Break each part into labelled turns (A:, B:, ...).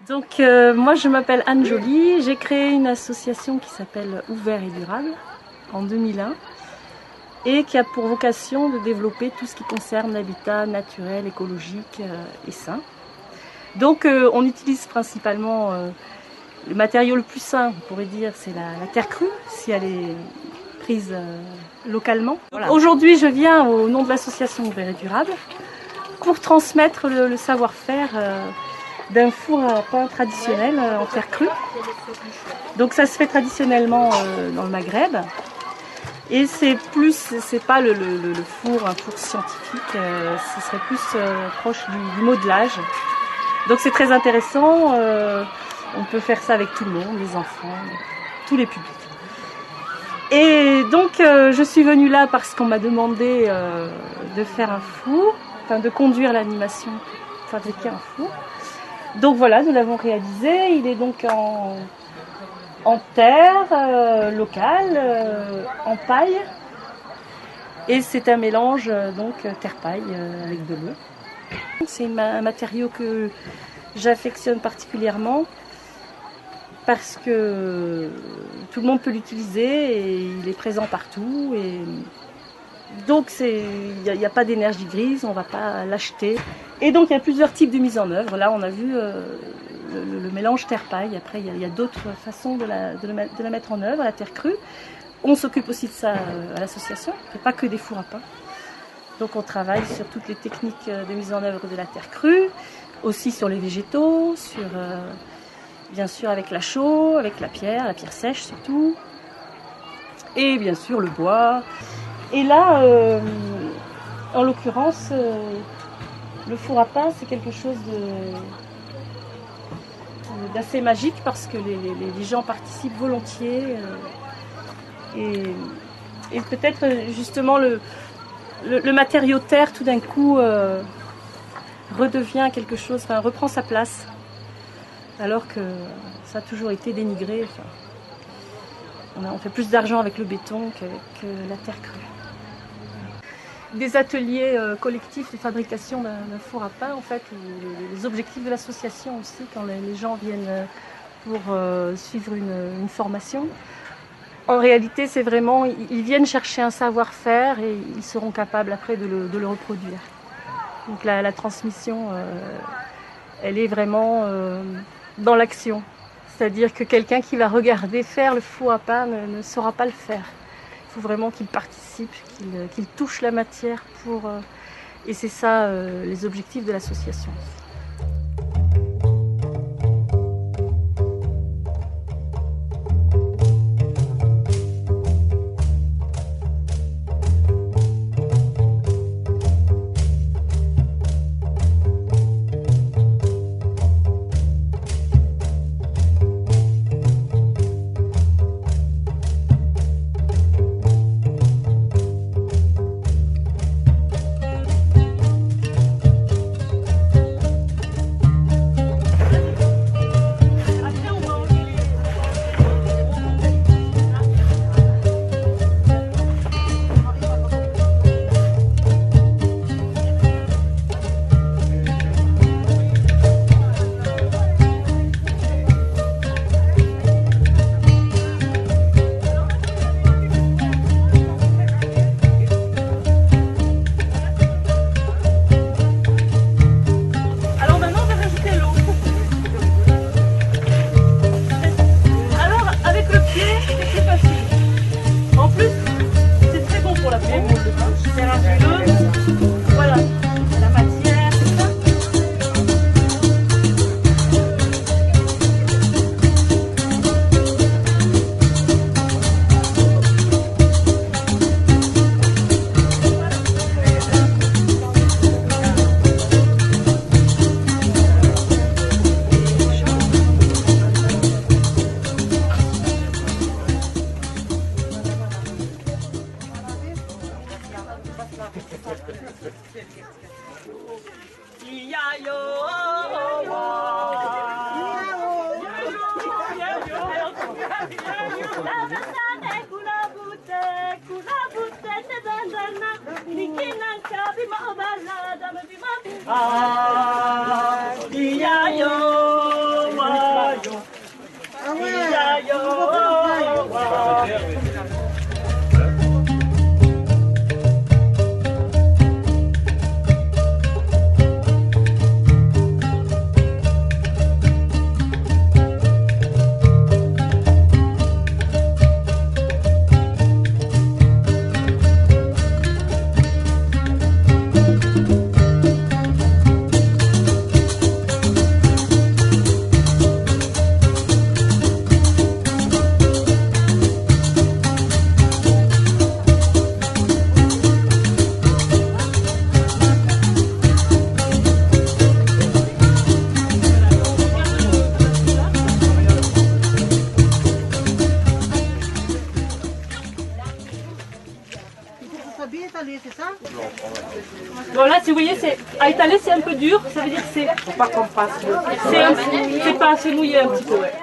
A: Donc moi je m'appelle Anne Joly, j'ai créé une association qui s'appelle Ouvert et Durable en 2001 et qui a pour vocation de développer tout ce qui concerne l'habitat naturel, écologique et sain. Donc on utilise principalement le matériau le plus sain, on pourrait dire, c'est la terre crue, si elle est prise localement. Voilà. Aujourd'hui je viens au nom de l'association Ouvert et Durable pour transmettre le savoir-faire d'un four à pain traditionnel en terre crue. Donc ça se fait traditionnellement dans le Maghreb. Et c'est pas le four, un four scientifique, ce serait plus proche du modelage. Donc c'est très intéressant, on peut faire ça avec tout le monde, les enfants, tous les publics. Et donc je suis venue là parce qu'on m'a demandé de faire un four, enfin de conduire l'animation pour fabriquer un four. Donc voilà, nous l'avons réalisé, il est donc en terre locale, en paille. Et c'est un mélange donc terre-paille avec de l'eau. C'est un matériau que j'affectionne particulièrement parce que tout le monde peut l'utiliser et il est présent partout. Et donc il n'y a pas d'énergie grise, on ne va pas l'acheter. Et donc il y a plusieurs types de mise en œuvre. Là on a vu le mélange terre-paille. Après il y a d'autres façons de la mettre en œuvre, la terre crue. On s'occupe aussi de ça à l'association, il n'y a pas que des fours à pain. Donc on travaille sur toutes les techniques de mise en œuvre de la terre crue, aussi sur les végétaux, bien sûr avec la chaux, avec la pierre sèche surtout, et bien sûr le bois. Et là, en l'occurrence, le four à pain c'est quelque chose d'assez magique parce que les gens participent volontiers. Et peut-être justement le matériau terre tout d'un coup redevient quelque chose, enfin reprend sa place, alors que ça a toujours été dénigré. Enfin, on fait plus d'argent avec le béton qu'avec la terre crue. Des ateliers collectifs de fabrication d'un four à pain, en fait, les objectifs de l'association aussi, quand les gens viennent pour suivre une formation. En réalité, c'est vraiment, ils viennent chercher un savoir-faire et ils seront capables après de le reproduire. Donc la transmission, elle est vraiment dans l'action. C'est-à-dire que quelqu'un qui va regarder faire le four à pain ne saura pas le faire. Il faut vraiment qu'il participe, qu'il touche la matière et c'est ça les objectifs de l'association.
B: Ah, iya yo.
A: vous voyez, c'est à étaler, c'est un peu dur. Ça veut dire que c'est.
B: Faut pas qu'on passe.
A: C'est pas assez mouillé un petit peu. Ouais.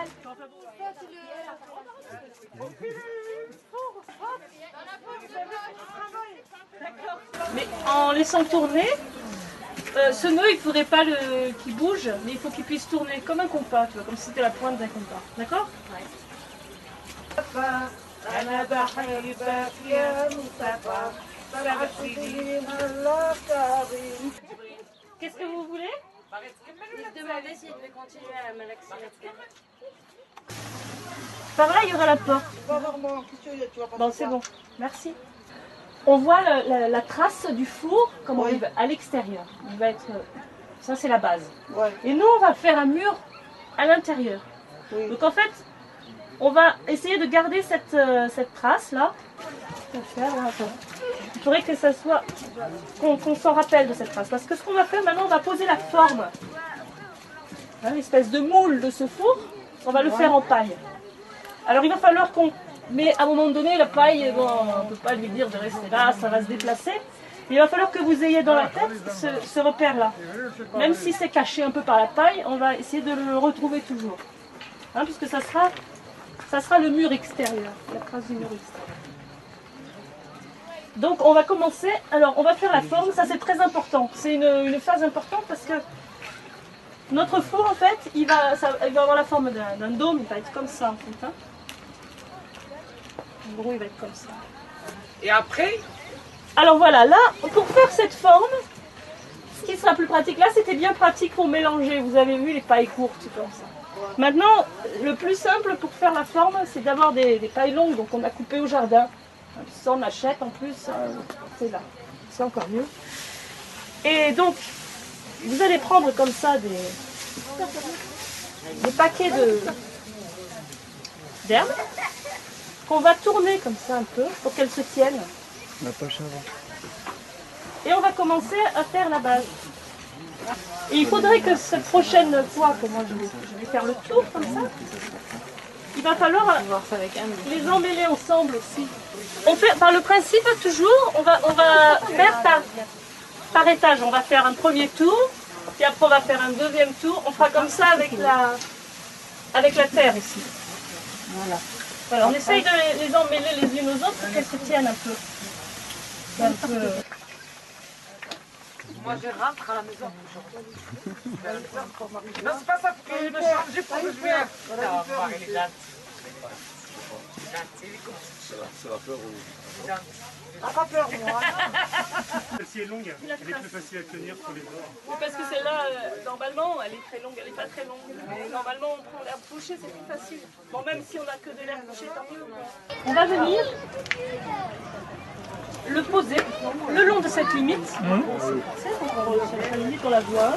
A: Mais en laissant tourner, ce nœud, il ne faudrait pas qu'il bouge, mais il faut qu'il puisse tourner comme un compas, tu vois, comme si c'était la pointe d'un compas. D'accord? Qu'est-ce que vous voulez?
C: Je demandais s'il devait continuer à malaxer.
A: Par là, il y aura la porte. Bon, c'est bon. Merci. On voit la trace du four comme on à l'extérieur. Il va être, ça, c'est la base.
B: Ouais.
A: Et nous, on va faire un mur à l'intérieur.
B: Oui.
A: Donc en fait, on va essayer de garder cette trace là. Il faudrait que ça soit qu'on s'en rappelle de cette trace. Parce que ce qu'on va faire maintenant, on va poser la forme. Hein, l'espèce de moule de ce four, on va le faire en paille. Alors il va falloir qu'on... Mais à un moment donné, la paille, bon, on ne peut pas lui dire de rester là, ça va se déplacer. Il va falloir que vous ayez dans la tête ce repère-là. Même si c'est caché un peu par la paille, on va essayer de le retrouver toujours. Hein, puisque ça sera le mur extérieur, la trace du mur extérieur. Donc on va commencer, alors on va faire la forme, ça c'est très important. C'est une phase importante parce que notre four en fait, il va avoir la forme d'un dôme, il va être comme ça en fait. Hein. En gros il va être comme ça.
B: Et après?
A: Alors voilà, là, pour faire cette forme, ce qui sera plus pratique, là c'était bien pratique pour mélanger, vous avez vu les pailles courtes comme ça. Maintenant, le plus simple pour faire la forme, c'est d'avoir des pailles longues, donc on a coupé au jardin. Ça on achète en plus, c'est là, c'est encore mieux. Et donc, vous allez prendre comme ça des paquets d'herbes qu'on va tourner comme ça un peu pour qu'elles se tiennent.
D: La poche avant.
A: Et on va commencer à faire la base. Et il faudrait que cette prochaine fois que moi je vais faire le tour comme ça, il va falloir les emmêler ensemble aussi. On fait par le principe toujours, on va faire par étage. On va faire un premier tour, puis après on va faire un deuxième tour. On fera comme ça avec la terre ici. Voilà, on essaye de les emmêler les unes aux autres pour qu'elles se tiennent un peu.
B: Moi je rentre à la maison. Non, c'est pas ça, faut que je me change pour que je vienne. Non, voir les dates.
D: Ça va peur ou...
B: Ah, pas peur, moi.
E: Celle-ci est longue, elle est plus facile à tenir sur les bords.
A: Oui, parce que celle-là, normalement, elle est très longue, elle n'est pas très longue. Mais normalement, on prend l'herbe fauchée, c'est plus facile. Bon, même si on n'a que de l'herbe fauchée, tant mieux. On va venir le poser le long de cette limite. Cette limite, on la voit.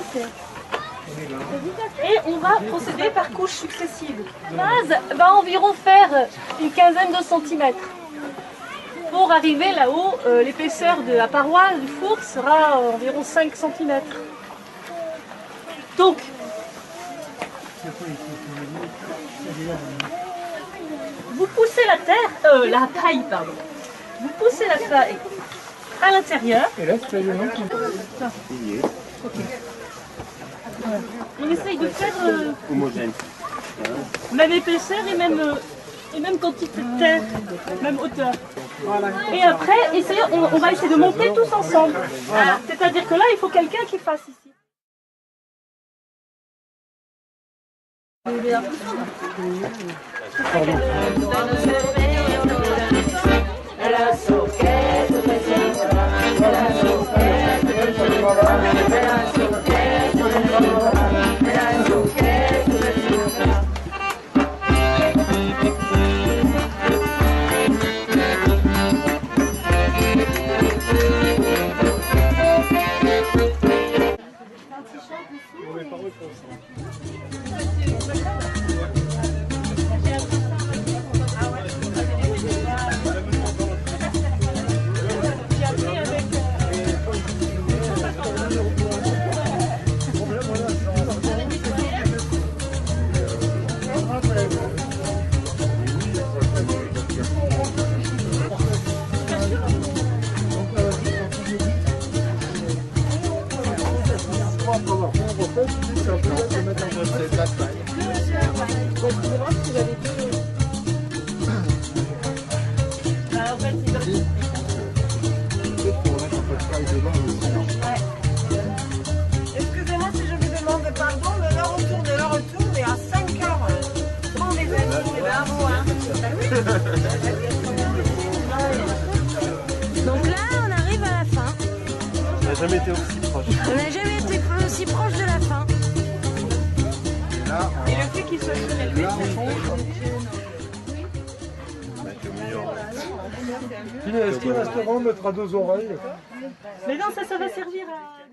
A: Et on va procéder par couches successives. La base va environ faire une quinzaine de centimètres. Pour arriver là-haut, l'épaisseur de la paroi du four sera environ 5 cm. Donc, vous poussez la paille, pardon. Vous poussez la paille à l'intérieur.
D: Et là, tu as le nom qui...
A: Voilà. On essaye de faire
D: homogène.
A: même épaisseur et même quantité de terre, même hauteur. Et après, on va essayer de monter tous ensemble. Voilà. C'est-à-dire que là, il faut quelqu'un qui fasse ici.
B: Excusez-moi si je vous demande pardon, mais le retour est à 5 heures. Bon, les amis, c'est bravo, hein.
C: Donc là, on arrive à la fin.
D: On n'a jamais été aussi proche.
C: On n'a jamais été aussi proche de la fin.
B: Et le fait qu'il soit surélevé, c'est bon.
F: Est-ce qu'il restaurant mettra 2 oreilles?
A: Mais non, ça va servir à...